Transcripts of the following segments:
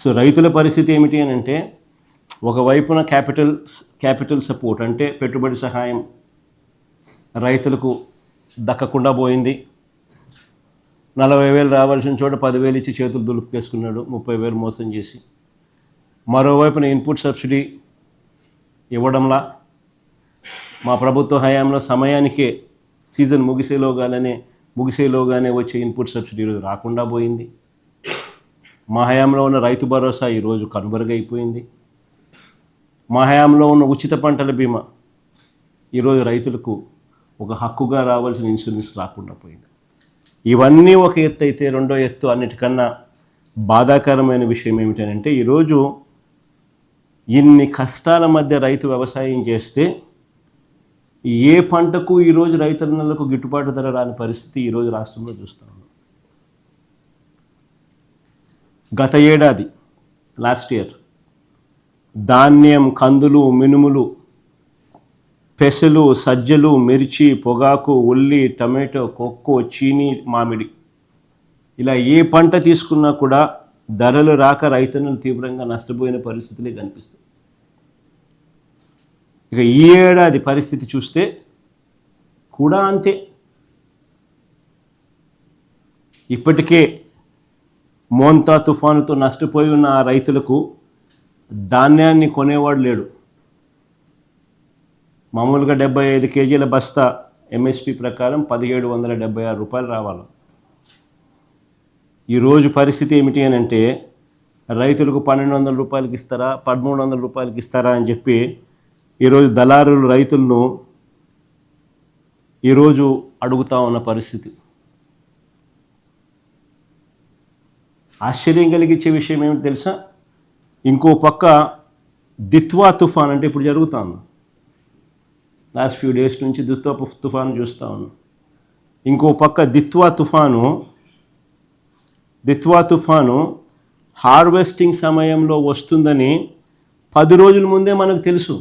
So రైతుల పరిస్థితి ఏమిటి అని అంటే, ఒకవైపున క్యాపిటల్ సపోర్ట్ అంటే పెట్టుబడి సహాయం రైతులకు దక్కకుండా పోయింది. 40,000 రావాల్సిన చోట 10,000 ఇచ్చి చేతులు దులుపుకేసుకున్నాడు, 30,000 మోసం చేసి. మరోవైపున ఇన్పుట్ సబ్సిడీ ఇవ్వడంలా, మా ప్రభుత్వ హయాంలో సమయానికే సీజన్ ముగిసేలోగానే వచ్చే ఇన్పుట్ సబ్సిడీ ఈరోజు రాకుండా పోయింది. మా హయాంలో ఉన్న రైతు భరోసా ఈరోజు కనుమరుగైపోయింది. మా హయాంలో ఉన్న ఉచిత పంటల బీమా ఈరోజు రైతులకు ఒక హక్కుగా రావాల్సిన ఇన్సూరెన్స్ రాకుండా పోయింది. ఇవన్నీ ఒక ఎత్తు అయితే, రెండో ఎత్తు అన్నిటికన్నా బాధాకరమైన విషయం ఏమిటంటే, ఈరోజు ఇన్ని కష్టాల మధ్య రైతు వ్యవసాయం చేస్తే ఏ పంటకు ఈరోజు రైతన్నలకు గిట్టుబాటు ధర రాని పరిస్థితి ఈరోజు రాష్ట్రంలో చూస్తూ ఉన్నాం. గత ఏడాది లాస్ట్ ఇయర్ ధాన్యం, కందులు, మినుములు, పెసలు, సజ్జలు, మిర్చి, పొగాకు, ఉల్లి, టమాటో, కొక్కో, చీనీ, మామిడి ఇలా ఏ పంట తీసుకున్నా కూడా ధరలు రాక రైతన్నలు తీవ్రంగా నష్టపోయిన పరిస్థితులే కనిపిస్తాయి. ఇక ఈ ఏడాది పరిస్థితి చూస్తే కూడా అంతే. ఇప్పటికే మోంతా తుఫానుతో నష్టపోయి ఉన్న ఆ రైతులకు ధాన్యాన్ని కొనేవాడు లేడు. మామూలుగా 75 కేజీల బస్తా ఎంఎస్పి ప్రకారం 1,776 రూపాయలు రావాలి. ఈరోజు పరిస్థితి ఏమిటి అని అంటే, రైతులకు 1,200 రూపాయలకి ఇస్తారా, 1,300 రూపాయలకి ఇస్తారా అని చెప్పి ఈరోజు దళారులు రైతులను ఈరోజు అడుగుతా ఉన్న పరిస్థితి. ఆశ్చర్యం కలిగించే విషయం ఏమిటి తెలుసా? ఇంకో పక్క దిత్వా తుఫాన్ అంటే ఇప్పుడు జరుగుతా ఉంది. లాస్ట్ ఫ్యూ డేస్ నుంచి దిత్వా తుఫాను చూస్తూ ఉన్నాం. ఇంకో పక్క దిత్వా తుఫాను హార్వెస్టింగ్ సమయంలో వస్తుందని 10 రోజుల ముందే మనకు తెలుసు.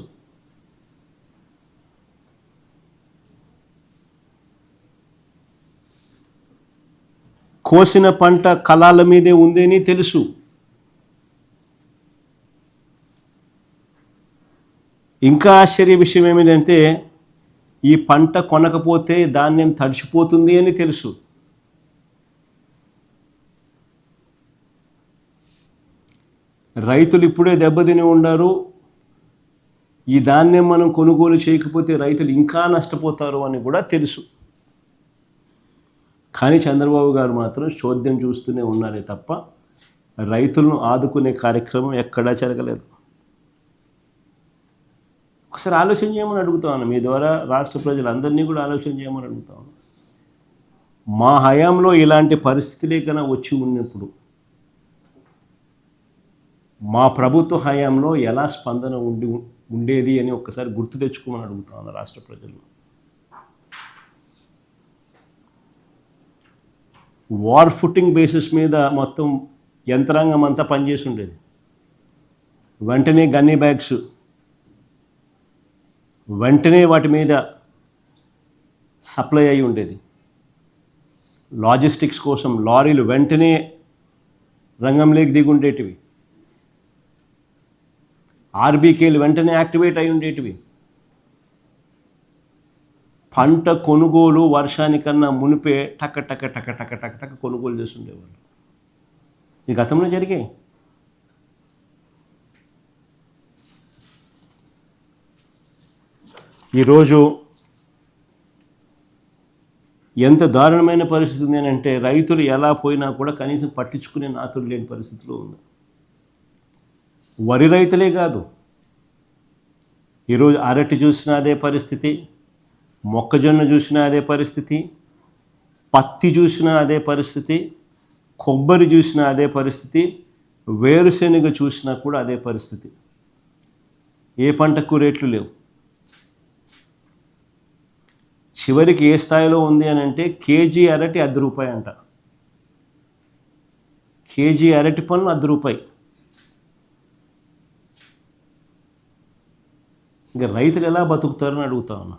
కోసిన పంట కళాల మీదే ఉందని తెలుసు. ఇంకా ఆశ్చర్య విషయం ఏమిటంటే, ఈ పంట కొనకపోతే ధాన్యం తడిచిపోతుంది అని తెలుసు. రైతులు ఇప్పుడే దెబ్బతిని ఉన్నారు. ఈ ధాన్యం మనం కొనుగోలు చేయకపోతే రైతులు ఇంకా నష్టపోతారు అని కూడా తెలుసు. కానీ చంద్రబాబు గారు మాత్రం చోద్యం చూస్తూనే ఉన్నారే తప్ప రైతులను ఆదుకునే కార్యక్రమం ఎక్కడా జరగలేదు. ఒకసారి ఆలోచన చేయమని అడుగుతాను. మీ ద్వారా రాష్ట్ర ప్రజలందరినీ కూడా ఆలోచన చేయమని అడుగుతాను. మా హయాంలో ఇలాంటి పరిస్థితులే కన్నా వచ్చి ఉన్నప్పుడు మా ప్రభుత్వ హయాంలో ఎలా స్పందన ఉండేది అని ఒక్కసారి గుర్తు తెచ్చుకోమని అడుగుతాను రాష్ట్ర ప్రజలు. వార్ ఫుటింగ్ బేసిస్ మీద మొత్తం యంత్రాంగం అంతా పనిచేసి ఉండేది. వెంటనే గన్నీ బ్యాగ్స్, వెంటనే వాటి మీద సప్లై అయి ఉండేది. లాజిస్టిక్స్ కోసం లారీలు వెంటనే రంగంలోకి దిగి ఉండేటివి. ఆర్బీకేలు వెంటనే యాక్టివేట్ అయి ఉండేటివి. పంట కొనుగోలు వర్షానికన్నా మునిపే టక టక టక టక టక టక కొనుగోలు చేస్తుండేవాళ్ళు. ఈ గతంలో జరిగాయి. ఈరోజు ఎంత దారుణమైన పరిస్థితి ఉంది అంటే, రైతులు ఎలా పోయినా కూడా కనీసం పట్టించుకునే నాతులు లేని పరిస్థితిలో ఉంది. వరి రైతులే కాదు, ఈరోజు అరటి చూసినా అదే పరిస్థితి, మొక్కజొన్న చూసినా అదే పరిస్థితి, పత్తి చూసినా అదే పరిస్థితి, కొబ్బరి చూసినా అదే పరిస్థితి, వేరుశెనగ చూసినా కూడా అదే పరిస్థితి. ఏ పంటకు రేట్లు లేవు. చివరికి ఏ స్థాయిలో ఉంది అని అంటే, కేజీ అరటి ₹10 అంట. కేజీ అరటి పన్ను ₹10. ఇంకా రైతులు ఎలా బతుకుతారని అడుగుతా ఉన్నా.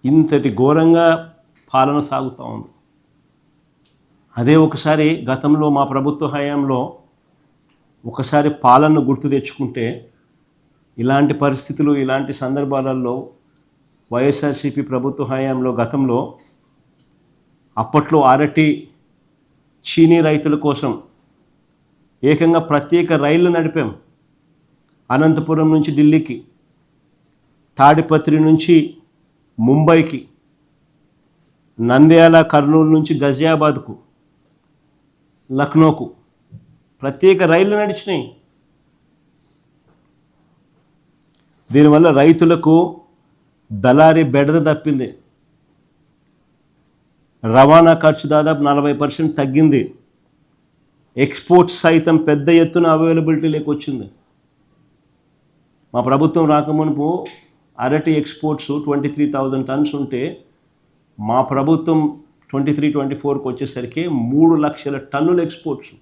ఇంతటి ఘోరంగా పాలన సాగుతూ ఉంది. అదే ఒకసారి గతంలో మా ప్రభుత్వ హయాంలో ఒకసారి పాలనను గుర్తు తెచ్చుకుంటే ఇలాంటి పరిస్థితులు, ఇలాంటి సందర్భాలలో వైఎస్ఆర్సీపీ ప్రభుత్వ హయాంలో గతంలో అప్పట్లో అరటి, చీనీ రైతుల కోసం ఏకంగా ప్రత్యేక రైళ్లు నడిపాం. అనంతపురం నుంచి ఢిల్లీకి, తాడిపత్రి నుంచి ముంబైకి, నంద్యాల కర్నూలు నుంచి గజియాబాద్కు, లక్నోకు ప్రత్యేక రైళ్లు నడిచినాయి. దీనివల్ల రైతులకు దళారీ బెడద తప్పింది. రవాణా ఖర్చు దాదాపు 40% తగ్గింది. ఎక్స్పోర్ట్స్ సైతం పెద్ద ఎత్తున అవైలబిలిటీలోకి వచ్చింది. మా ప్రభుత్వం రాకమునుపు అరటి ఎక్స్పోర్ట్స్ 23,000 టన్స్ ఉంటే మా ప్రభుత్వం 23-24కి వచ్చేసరికి 3 లక్షల టన్నుల ఎక్స్పోర్ట్స్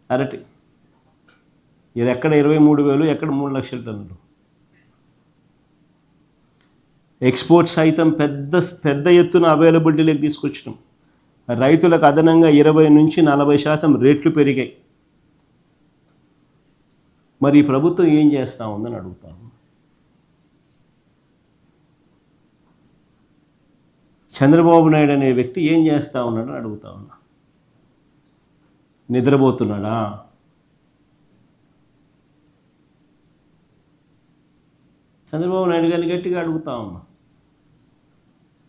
అరటి. ఇది ఎక్కడ 23,000, ఎక్కడ 3 లక్షల టన్నులు. ఎక్స్పోర్ట్స్ సైతం పెద్ద ఎత్తున అవైలబిలిటీలోకి తీసుకొచ్చినాం. రైతులకు అదనంగా 20-40% రేట్లు పెరిగాయి. మరి ఈ ప్రభుత్వం ఏం చేస్తూ ఉందని అడుగుతాను. చంద్రబాబు నాయుడు అనే వ్యక్తి ఏం చేస్తూ ఉన్నాడని అడుగుతా ఉన్నా. నిద్రపోతున్నాడా? చంద్రబాబు నాయుడు గారిని గట్టిగా అడుగుతా ఉన్నా,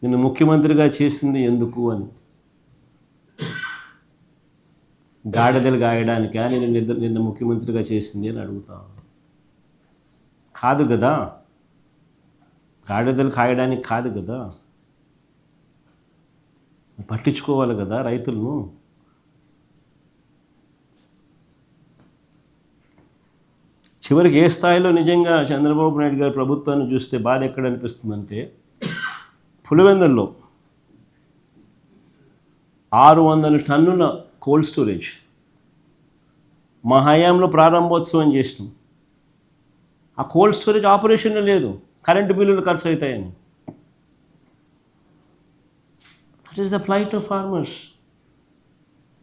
నిన్ను ముఖ్యమంత్రిగా చేసింది ఎందుకు అని. గాడిదలు గాయడానికా నిన్ను ముఖ్యమంత్రిగా చేసింది అని అడుగుతా ఉన్నా. కాదు కదా, గాడిదలు కాయడానికి కాదు కదా, పట్టించుకోవాలి కదా రైతులను. చివరికి ఏ స్థాయిలో నిజంగా చంద్రబాబు నాయుడు గారి ప్రభుత్వాన్ని చూస్తే బాధ ఎక్కడ అనిపిస్తుందంటే, పులివెందుల్లో 600 టన్నుల కోల్డ్ స్టోరేజ్ మా హయాంలో ప్రారంభోత్సవం చేసినాం. ఆ కోల్డ్ స్టోరేజ్ ఆపరేషన్లో లేదు, కరెంటు బిల్లులు ఖర్చు అవుతాయని. That is the flight of farmers.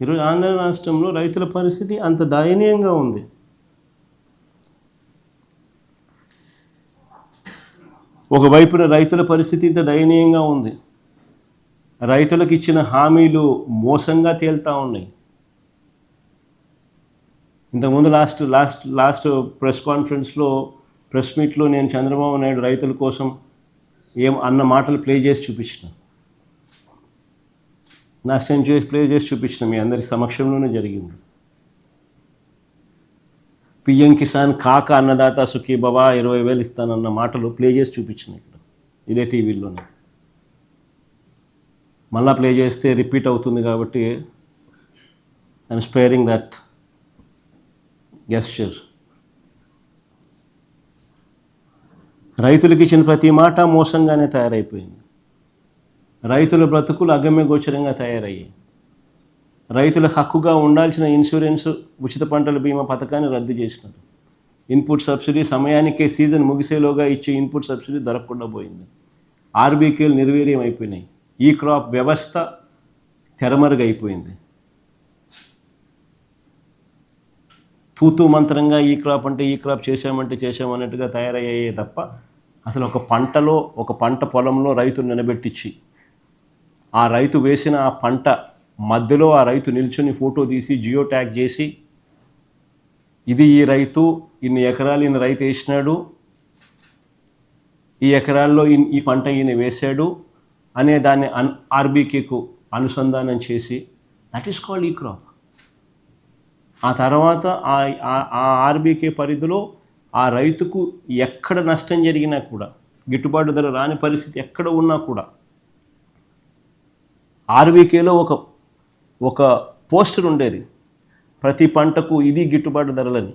ఈరోజు ఆంధ్ర రాష్ట్రంలో రైతుల పరిస్థితి అంత దయనీయంగా ఉంది. ఒకవైపున రైతుల పరిస్థితి ఇంత దయనీయంగా ఉంది. రైతులకు ఇచ్చిన హామీలు మోసంగా తేలుతూ ఉన్నాయి. ఇంతకుముందు లాస్ట్ ప్రెస్ కాన్ఫరెన్స్లో, ప్రెస్ మీట్లో నేను చంద్రబాబు నాయుడు రైతుల కోసం అన్న మాటలు ప్లే చేసి చూపించిన, నష్టం చేసి ప్లే చేసి చూపించిన, మీ అందరి సమక్షంలోనే జరిగింది. పిఎం కిసాన్ కాక అన్నదాత సుఖీ బాబా 20,000 ఇస్తానన్న మాటలు ప్లే చేసి చూపించిన ఇక్కడ ఇదే టీవీలోనే. మళ్ళా ప్లే చేస్తే రిపీట్ అవుతుంది కాబట్టి ఐఎమ్ స్పేరింగ్ దట్ గెస్చర్. రైతులకు ఇచ్చిన ప్రతి మాట మోసంగానే తయారైపోయింది. రైతుల బ్రతుకులు అగమ్య గోచరంగా తయారయ్యాయి. రైతులకు హక్కుగా ఉండాల్సిన ఇన్సూరెన్స్, ఉచిత పంటల బీమా పథకాన్ని రద్దు చేసినారు. ఇన్పుట్ సబ్సిడీ సమయానికే సీజన్ ముగిసేలోగా ఇచ్చే ఇన్పుట్ సబ్సిడీ దొరకకుండా పోయింది. ఆర్బీకేలు నిర్వీర్యం అయిపోయినాయి. ఈ క్రాప్ వ్యవస్థ తెరమరుగైపోయింది. తూతూ మంత్రంగా ఈ క్రాప్ చేశామన్నట్టుగా తయారయ్యాయే తప్ప అసలు ఒక పంట పొలంలో రైతును నిలబెట్టించి ఆ రైతు వేసిన ఆ పంట మధ్యలో ఆ రైతు నిల్చుని ఫోటో తీసి జియో ట్యాగ్ చేసి, ఇది ఈ రైతు, ఇన్ని ఎకరాలు ఈయన రైతు వేసినాడు, ఈ ఎకరాల్లో ఈ పంట ఈయన వేశాడు అనే దాన్ని ఆర్బీకేకు అనుసంధానం చేసి, దట్ ఈస్ కాల్డ్ ఈ క్రాప్. ఆ తర్వాత ఆ ఆర్బీకే పరిధిలో ఆ రైతుకు ఎక్కడ నష్టం జరిగినా కూడా, గిట్టుబాటు ధర రాని పరిస్థితి ఎక్కడ ఉన్నా కూడా ఆర్బీకేలో ఒక పోస్టర్ ఉండేది, ప్రతి పంటకు ఇది గిట్టుబాటు ధరలని.